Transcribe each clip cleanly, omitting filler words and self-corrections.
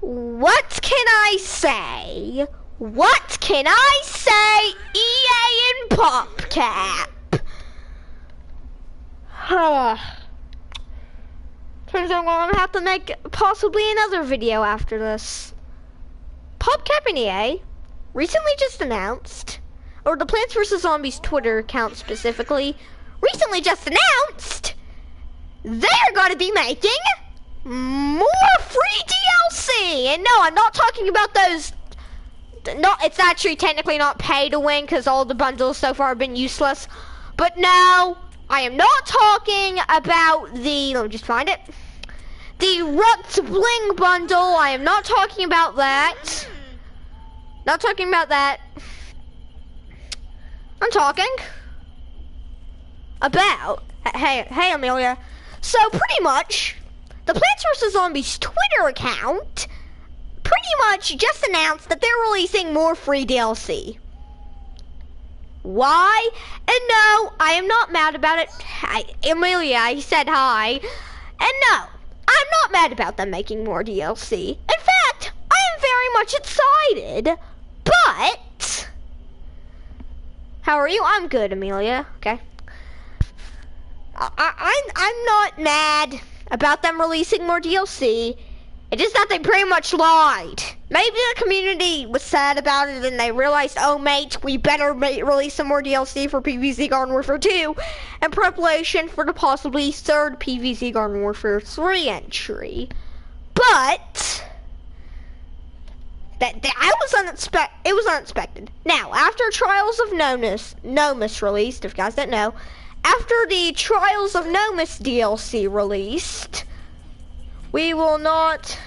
What can I say? What can I say? EA and PopCap. Turns out I'm gonna have to make possibly another video after this. PopCap and EA recently just announced, or the Plants vs. Zombies Twitter account specifically, recently just announced they're gonna be making more free DLC. And no, I'm not talking about those. No, it's actually technically not pay to win because all the bundles so far have been useless. But no, I am not talking about the, let me just find it, the Rut's Bling bundle. I am not talking about that. Not talking about that. I'm talking about, hey Amelia. So pretty much, the Plants vs. Zombies Twitter account pretty much just announced that they're releasing more free DLC. Why? And no, I am not mad about it. Hi, Amelia, I said hi. And no, I'm not mad about them making more DLC. In fact, I am very much excited. But how are you? I'm good, Amelia. Okay. I'm not mad about them releasing more DLC. It's just that they pretty much lied. Maybe the community was sad about it and they realized, oh mate, we better release some more DLC for PvZ Garden Warfare 2 in preparation for the possibly third PvZ Garden Warfare 3 entry. But it was unexpected. Now, after Trials of Nomus released, if you guys didn't know, after the Trials of Nomus DLC released, we will not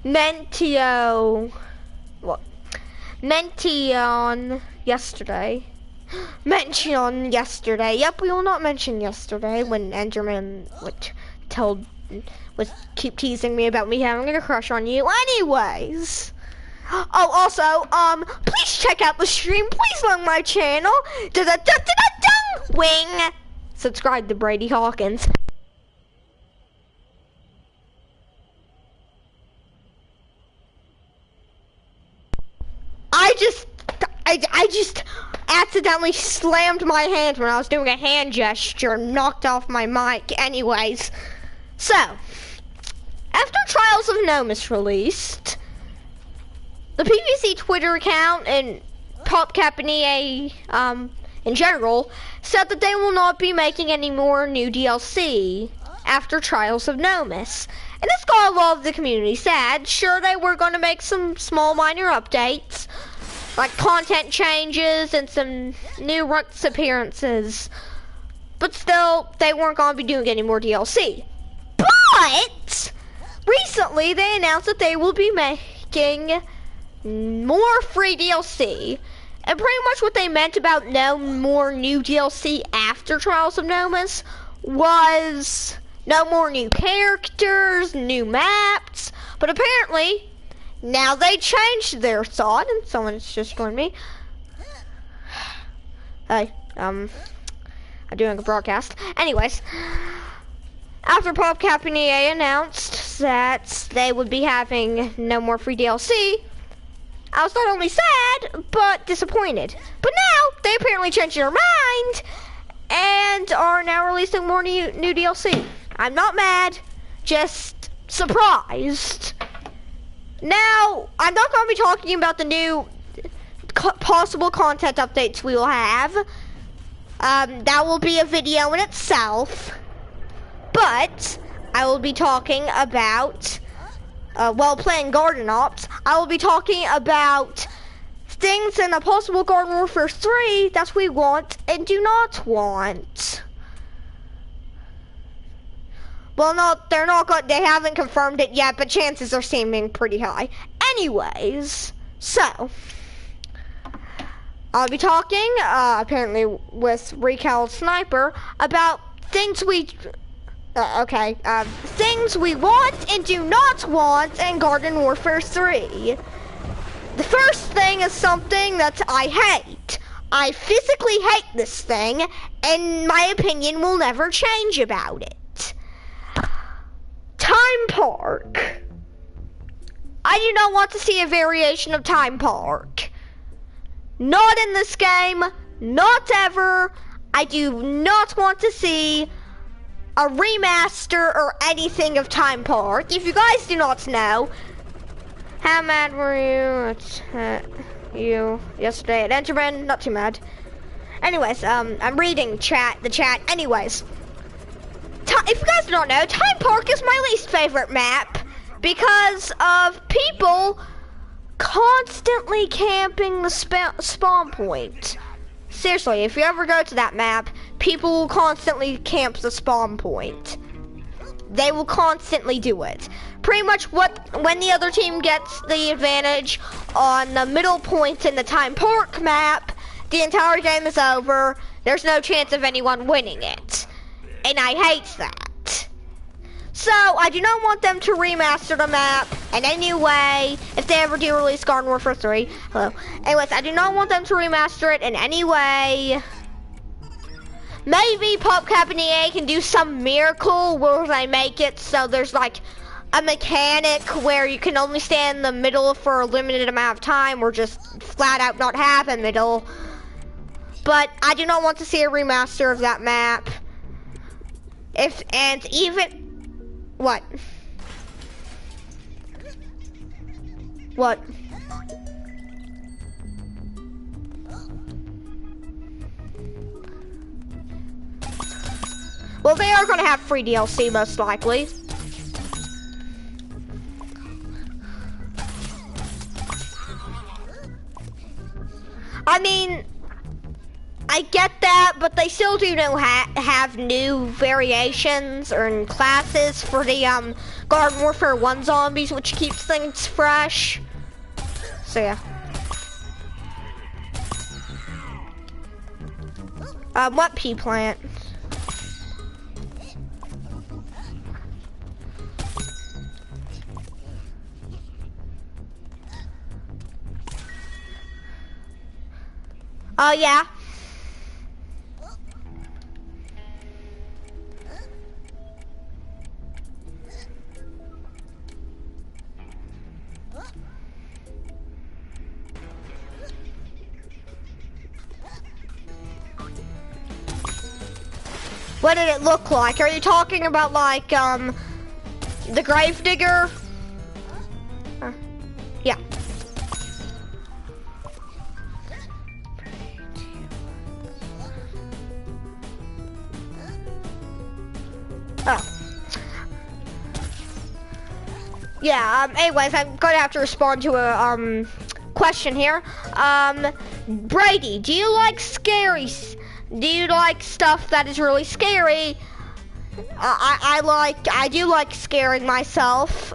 mention yesterday. Yep, we will not mention yesterday when Enderman would keep teasing me about me having a crush on you. Anyways. Oh, also, please check out the stream. Please like my channel. Wing. Subscribe to Brady Hawkins. I just accidentally slammed my hand when I was doing a hand gesture and knocked off my mic. Anyways, so after Trials of Nomus released, the PvZ Twitter account and PopCap and EA in general said that they will not be making any more new DLC after Trials of Nomus. And this got a lot of the community sad. Sure, they were going to make some small minor updates, like content changes and some new Rux appearances. But still, they weren't going to be doing any more DLC. But recently, they announced that they will be making more free DLC. And pretty much what they meant about no more new DLC after Trials of Nomus was no more new characters, new maps. But apparently, now they changed their thought, and someone's just joined me. Hey, I'm doing a broadcast. Anyways, after PopCap and EA announced that they would be having no more free DLC, I was not only sad, but disappointed. But now, they apparently changed their mind, and are now releasing more new DLC. I'm not mad, just surprised. Now, I'm not going to be talking about the new possible content updates we will have. That will be a video in itself. But I will be talking about, while playing Garden Ops, I will be talking about things in a possible Garden Warfare 3 that we want and do not want. Well, no, they haven't confirmed it yet, but chances are seeming pretty high. Anyways, so I'll be talking, apparently with Recal Sniper, about things we want and do not want in Garden Warfare 3. The first thing is something that I hate. I physically hate this thing, and my opinion will never change about it. Time Park. I do not want to see a variation of Time Park. Not in this game, not ever. I do not want to see a remaster or anything of Time Park. If you guys do not know, how mad were you at you yesterday at Enderman? Not too mad. Anyways, I'm reading the chat. Anyways, if you guys don't know, Time Park is my least favorite map because of people constantly camping the spawn point. Seriously, if you ever go to that map, people will constantly camp the spawn point. They will constantly do it. Pretty much when the other team gets the advantage on the middle point in the Time Park map, the entire game is over. There's no chance of anyone winning it. And I hate that. So, I do not want them to remaster the map in any way. If they ever do release Garden Warfare 3. Hello. Anyways, I do not want them to remaster it in any way. Maybe PopCap and EA can do some miracle where they make it so there's like a mechanic where you can only stay in the middle for a limited amount of time or just flat out not have a middle. But I do not want to see a remaster of that map. What? Well, they are gonna have free DLC most likely. I mean, I get that, but they still do have new variations or classes for the Garden Warfare 1 zombies, which keeps things fresh. So yeah. What pea plant? Oh yeah. What did it look like? Are you talking about like the Gravedigger? Yeah. Oh. Yeah, anyways, I'm gonna have to respond to a question here. Brady, do you like do you like stuff that is really scary? I do like scaring myself.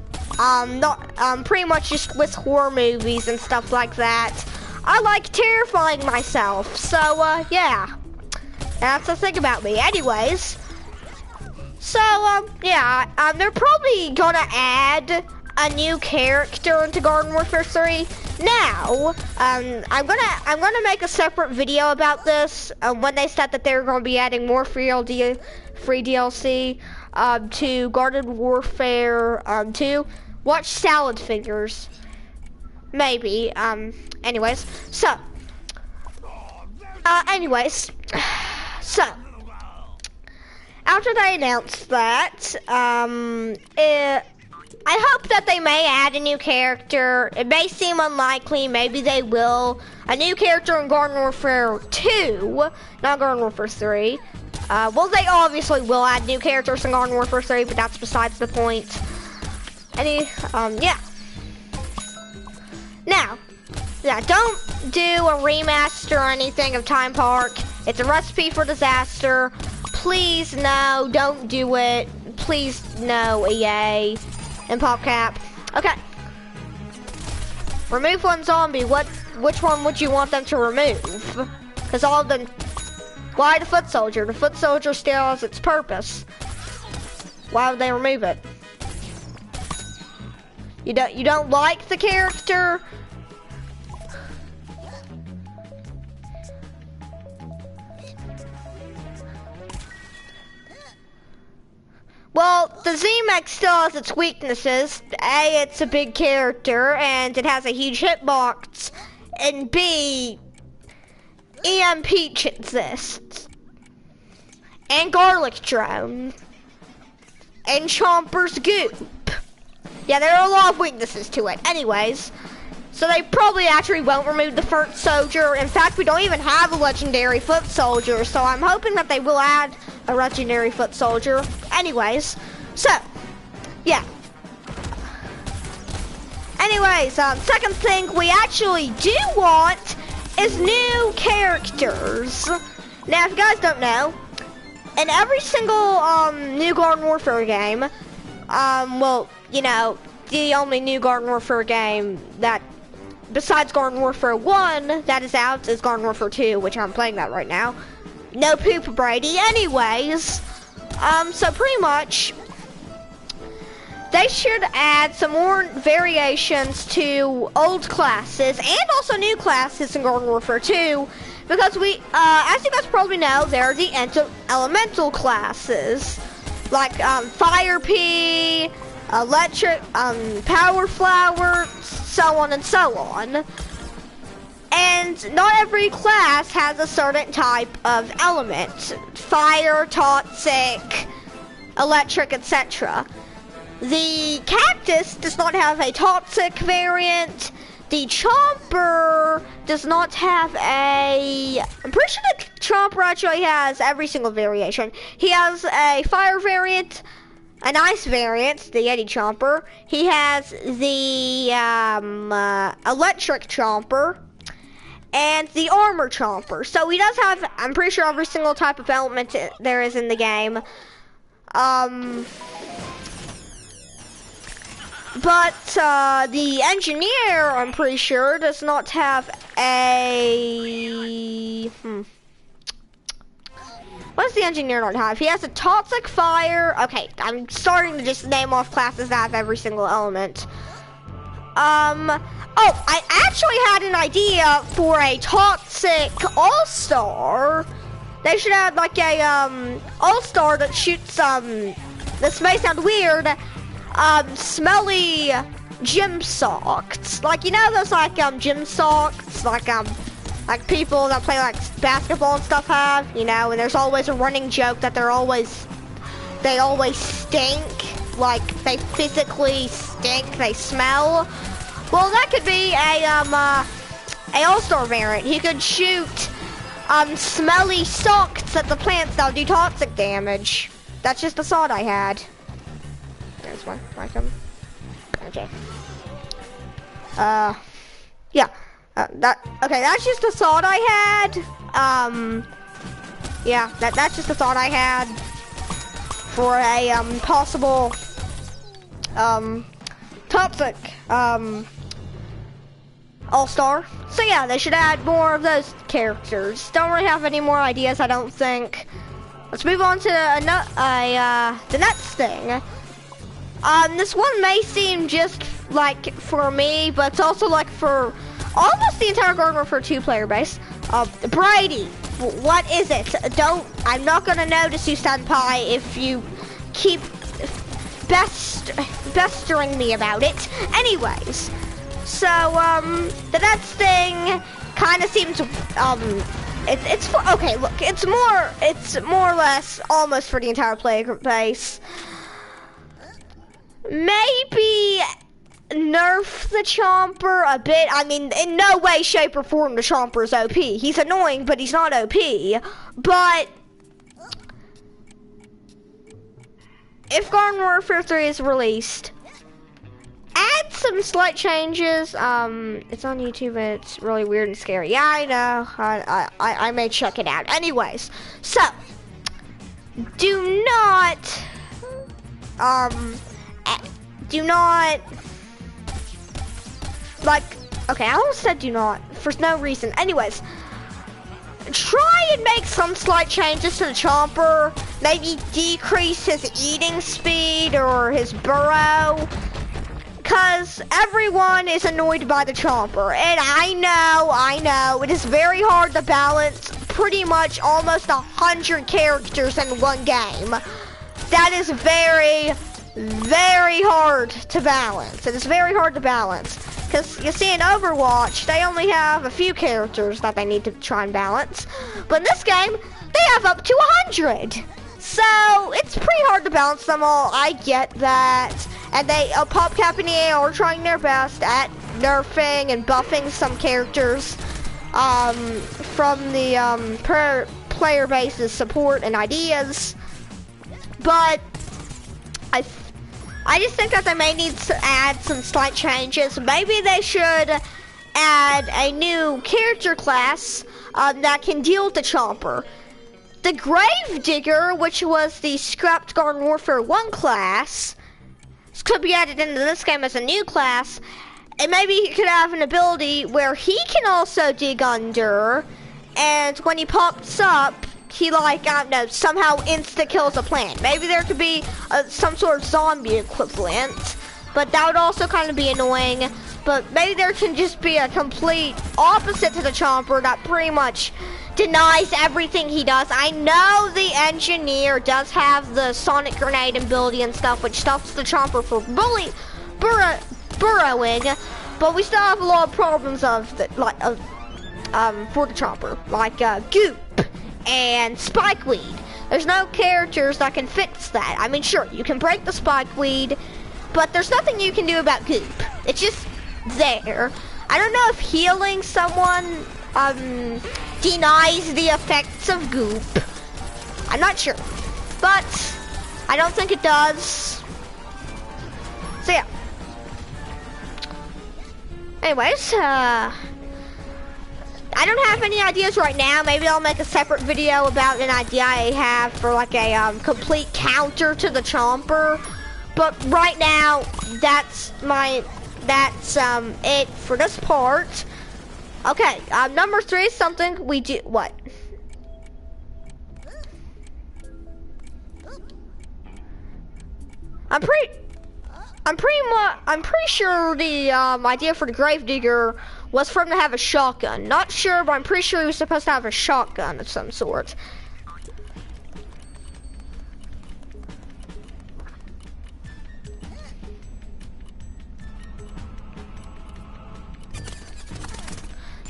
Pretty much just with horror movies and stuff like that. I like terrifying myself. So yeah, that's the thing about me. Anyways, so yeah, they're probably gonna add a new character into Garden Warfare 3. Now, I'm gonna make a separate video about this when they said that they're gonna be adding more free DLC to Garden Warfare 2. Watch Salad Fingers, maybe. Anyways, so after they announced that, I hope that they may add a new character. It may seem unlikely, maybe they will. A new character in Garden Warfare 2, not Garden Warfare 3. Well, they obviously will add new characters in Garden Warfare 3, but that's besides the point. Yeah. Now, yeah, don't do a remaster or anything of Time Park. It's a recipe for disaster. Please, no, don't do it. Please, no, EA. And PopCap. Okay. Remove one zombie. Which one would you want them to remove? Because all of them. Why the foot soldier? The foot soldier still has its purpose. Why would they remove it? You don't like the character? Well, the Z-Mech still has its weaknesses. A, it's a big character, and it has a huge hitbox. And B, EM Peach exists. And Garlic Drone. And Chomper's Goop. Yeah, there are a lot of weaknesses to it. Anyways, so they probably actually won't remove the Foot Soldier. In fact, we don't even have a legendary Foot Soldier, so I'm hoping that they will add a legendary Foot Soldier. Anyways, so, yeah. Anyways, second thing we actually do want is new characters. Now, if you guys don't know, in every single new Garden Warfare game, well, you know, the only new Garden Warfare game that, besides Garden Warfare 1 that is out, is Garden Warfare 2, which I'm playing that right now. No poop, Brady. Anyways, so pretty much, they should add some more variations to old classes and also new classes in Garden Warfare 2, because we, as you guys probably know, there are the elemental classes, like Fire Pea, Electric, Power Flower, so on and so on. And not every class has a certain type of element. Fire, toxic, electric, etc. The Cactus does not have a toxic variant. The Chomper does not have a... I'm pretty sure the Chomper actually has every single variation. He has a fire variant, an ice variant, the Yeti Chomper. He has the electric Chomper and the armor Chomper. So he does have, I'm pretty sure, every single type of element there is in the game. But the Engineer, I'm pretty sure, does not have a... What does the Engineer not have? He has a Toxic Fire. Okay, I'm starting to just name off classes that have every single element. Oh, I actually had an idea for a Toxic All-Star. They should have like a All-Star that shoots this may sound weird, smelly gym socks. Like, you know those like gym socks, like people that play like basketball and stuff have, you know, and there's always a running joke that they always stink, like they physically stink, they smell. Well, that could be a All-Star variant. He could shoot smelly socks at the plants that'll do toxic damage. That's just a thought I had. There's one. Okay. Yeah. Okay, that's just a thought I had. Yeah, that's just a thought I had for a possible toxic All-Star. So yeah, they should add more of those characters. Don't really have any more ideas, I don't think. Let's move on to the next thing. This one may seem just like for me, but it's also like for almost the entire Garden Warfare 2 player base. Brady, what is it? I'm not gonna notice you, Senpai, if you keep pestering me about it. Anyways, so the next thing kind of seems it's for, okay, look, it's more or less almost for the entire player base. Maybe nerf the Chomper a bit. I mean, in no way, shape, or form the Chomper is OP. He's annoying, but he's not OP. But if Garden Warfare 3 is released, add some slight changes. It's on YouTube and it's really weird and scary. Yeah, I know. I may check it out. Anyways, so do not like, okay, I almost said do not for no reason. Anyways, try and make some slight changes to the Chomper. Maybe decrease his eating speed or his burrow, because everyone is annoyed by the Chomper. And I know, it is very hard to balance pretty much almost 100 characters in one game. That is very, very hard to balance. It is very hard to balance. Because you see in Overwatch, they only have a few characters that they need to try and balance. But in this game, they have up to 100. So it's pretty hard to balance them all. I get that. And PopCap and EA are trying their best at nerfing and buffing some characters from the player base's support and ideas. But I just think that they may need to add some slight changes. Maybe they should add a new character class that can deal with the Chomper. The Gravedigger, which was the scrapped Garden Warfare 1 class, could be added into this game as a new class. And maybe he could have an ability where he can also dig under, and when he pops up, he I don't know, somehow insta-kills a plant. Maybe there could be some sort of zombie equivalent, but that would also kind of be annoying. But maybe there can just be a complete opposite to the Chomper that pretty much denies everything he does. I know the engineer does have the sonic grenade ability and stuff, which stops the Chomper from burrowing, but we still have a lot of problems for the Chomper, like Goop and Spikeweed. There's no characters that can fix that. I mean, sure, you can break the Spikeweed, but there's nothing you can do about Goop. It's just there. I don't know if healing someone denies the effects of Goop. I'm not sure, but I don't think it does. So yeah. Anyways, I don't have any ideas right now. Maybe I'll make a separate video about an idea I have for like a complete counter to the Chomper. But right now, that's it for this part. Okay, number 3 is something we do. What? I'm pretty sure the idea for the Gravedigger was for him to have a shotgun. Not sure, but I'm pretty sure he was supposed to have a shotgun of some sort.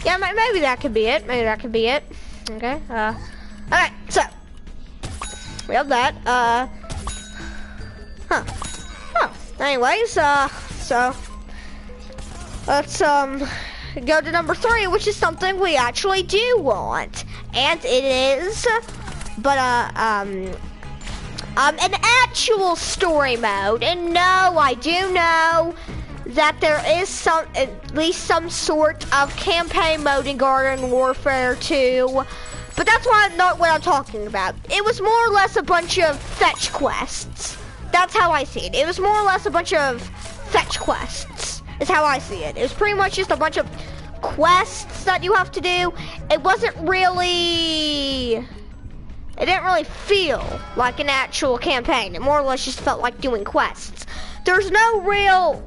Yeah, maybe that could be it. Maybe that could be it. Okay. Alright, so we have that. Oh. Anyways, so let's go to number 3, which is something we actually do want, and it is, but an actual story mode. And no, I do know that there is at least some sort of campaign mode in Garden Warfare 2, but that's not what I'm talking about. It was more or less a bunch of fetch quests. That's how I see it. It was more or less a bunch of fetch quests, is how I see it. It was pretty much just a bunch of quests that you have to do. It didn't really feel like an actual campaign. It more or less just felt like doing quests. There's no real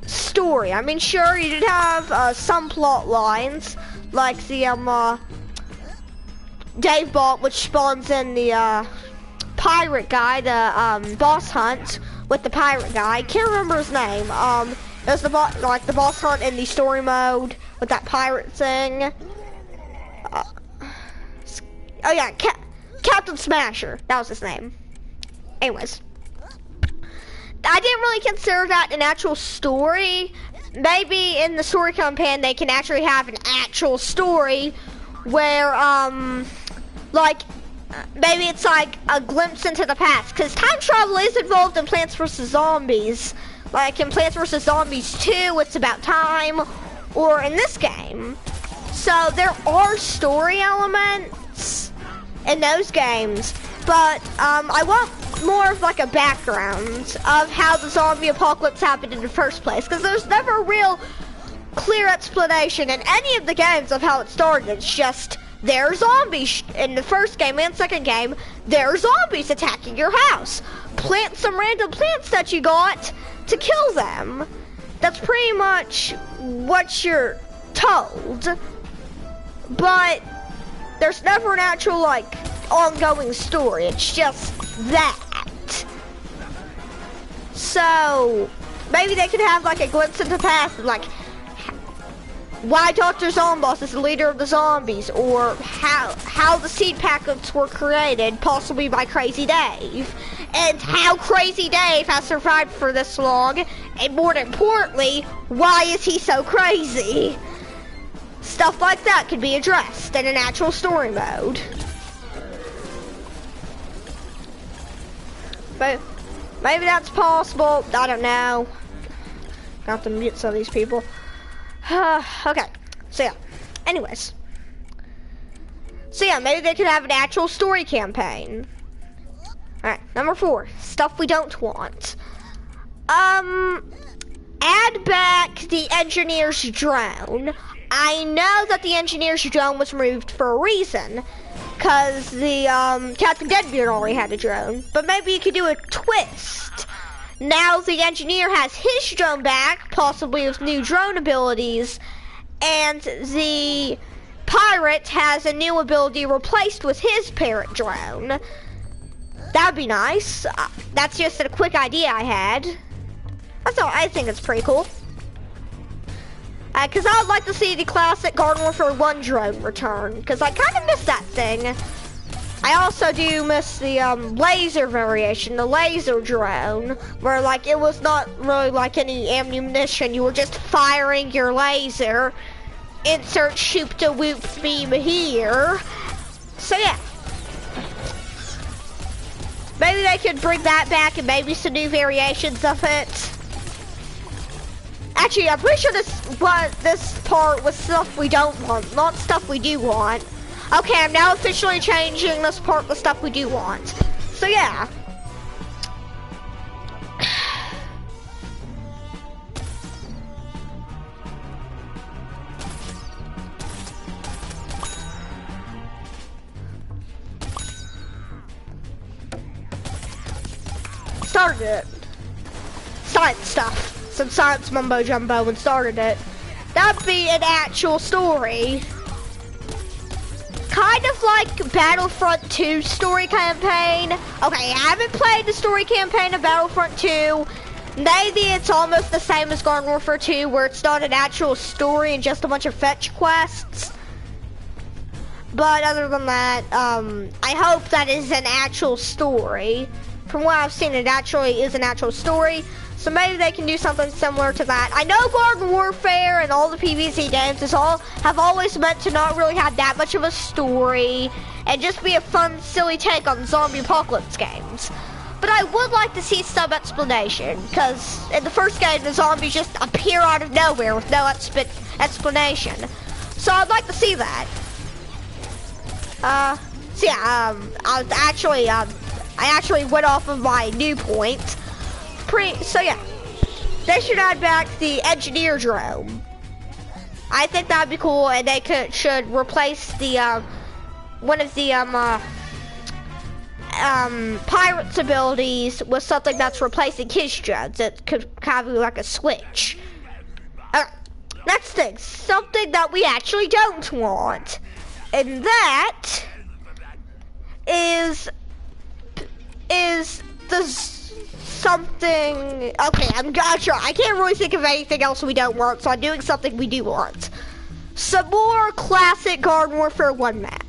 story. I mean, sure, you did have some plot lines, like the Dave Bot, which spawns in the pirate guy, the boss hunt with the pirate guy. I can't remember his name. It was the boss hunt in the story mode with that pirate thing. Oh yeah, Captain Smasher. That was his name. Anyways, I didn't really consider that an actual story. Maybe in the story campaign they can actually have an actual story where maybe it's like a glimpse into the past, because time travel is involved in Plants vs. Zombies. Like in Plants vs. Zombies 2, it's about time, or in this game. So there are story elements in those games, but I want more of like a background of how the zombie apocalypse happened in the first place, because there's never a real clear explanation in any of the games of how it started. It's just, there are zombies in the first game and second game. There are zombies attacking your house. Plant some random plants that you got to kill them. That's pretty much what you're told. But there's never an actual ongoing story. It's just that. So maybe they could have like a glimpse into the past, like why Dr. Zomboss is the leader of the zombies, or how the seed packets were created, possibly by Crazy Dave, and how Crazy Dave has survived for this long, and more importantly, why is he so crazy? Stuff like that could be addressed in an actual story mode. But maybe that's possible, I don't know. Got to mute some of these people. Okay, so yeah, anyways. So yeah, maybe they could have an actual story campaign. Alright, number 4, stuff we don't want. Add back the engineer's drone. I know that the engineer's drone was removed for a reason, because the Captain Deadbeard already had a drone, but maybe you could do a twist. Now the engineer has his drone back, possibly with new drone abilities, and the pirate has a new ability replaced with his parrot drone. That'd be nice. That's just a quick idea I had. That's all. I think it's pretty cool. Because I'd like to see the classic Garden Warfare 1 drone return, because I kind of miss that thing. I also do miss the laser variation, the laser drone, where like it was not really like any ammunition, you were just firing your laser. Insert shoop to whoop beam here. So yeah. Maybe they could bring that back and maybe some new variations of it. Actually, I'm pretty sure this part was stuff we don't want, not stuff we do want. Okay, I'm now officially changing this part to stuff we do want. So yeah. Started it. Science stuff. Some science mumbo jumbo and started it. That'd be an actual story. Kind of like Battlefront 2 story campaign. Okay, I haven't played the story campaign of Battlefront 2. Maybe it's almost the same as Garden Warfare 2, where it's not an actual story and just a bunch of fetch quests. But other than that, I hope that is an actual story. From what I've seen, it actually is an actual story. So maybe they can do something similar to that. I know Garden Warfare and all the PvZ games have always meant to not really have that much of a story and just be a fun, silly take on zombie apocalypse games. But I would like to see some explanation, because in the first game, the zombies just appear out of nowhere with no explanation. So I'd like to see that. So yeah, I actually went off of my new point. So yeah, they should add back the engineer drone. I think that'd be cool, and they should replace the one of the pirate's abilities with something that's replacing his drones. It could kind of be like a switch. Next thing, something that we actually don't want, and that is the something. Okay, I'm not sure. I can't really think of anything else we don't want, so I'm doing something we do want. Some more classic Garden Warfare 1 map.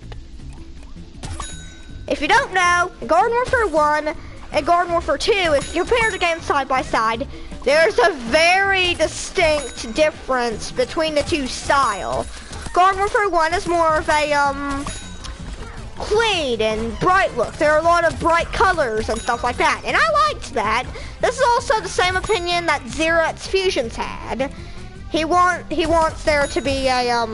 If you don't know, in Garden Warfare 1 and Garden Warfare 2, if you compare the games side by side, there's a very distinct difference between the two styles. Garden Warfare 1 is more of a clean and bright look. There are a lot of bright colors and stuff like that, and I liked that. This is also the same opinion that Xerox Fusions had. He wants there to be a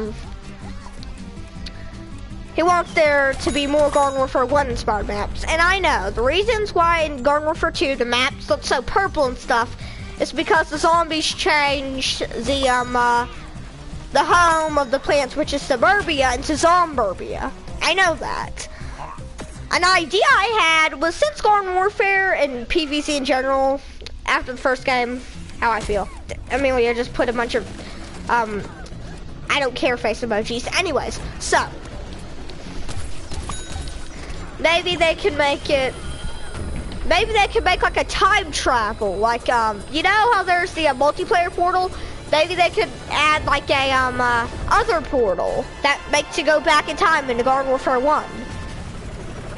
he wants there to be more Garden Warfare 1 inspired maps, and I know the reasons why in Garden Warfare 2 the maps look so purple and stuff is because the zombies changed the home of the plants, which is Suburbia, into Zomburbia. I know that. An idea I had was, since Garden Warfare and PvZ in general, after the first game, how I feel. Amelia just put a bunch of, I don't care face emojis. Anyways, so, maybe they can make it maybe they could make like a time travel, like you know how there's the multiplayer portal? Maybe they could add like a other portal that makes you go back in time into Garden Warfare 1.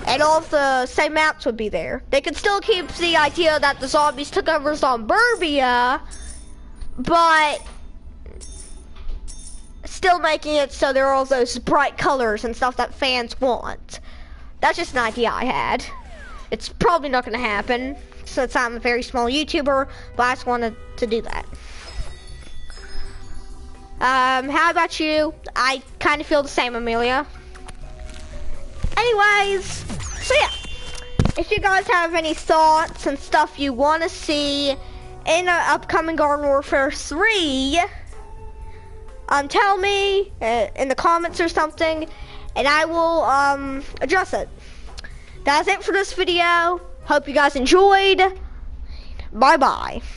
And all of the same maps would be there. They could still keep the idea that the zombies took over Zomburbia, but still making it so there are all those bright colors and stuff that fans want. That's just an idea I had. It's probably not gonna happen since I'm a very small YouTuber, but I just wanted to do that. How about you? I kind of feel the same, Amelia. Anyways, so yeah, if you guys have any thoughts and stuff you want to see in upcoming Garden Warfare 3, tell me in the comments or something, and I will address it. That's it for this video. Hope you guys enjoyed. Bye bye.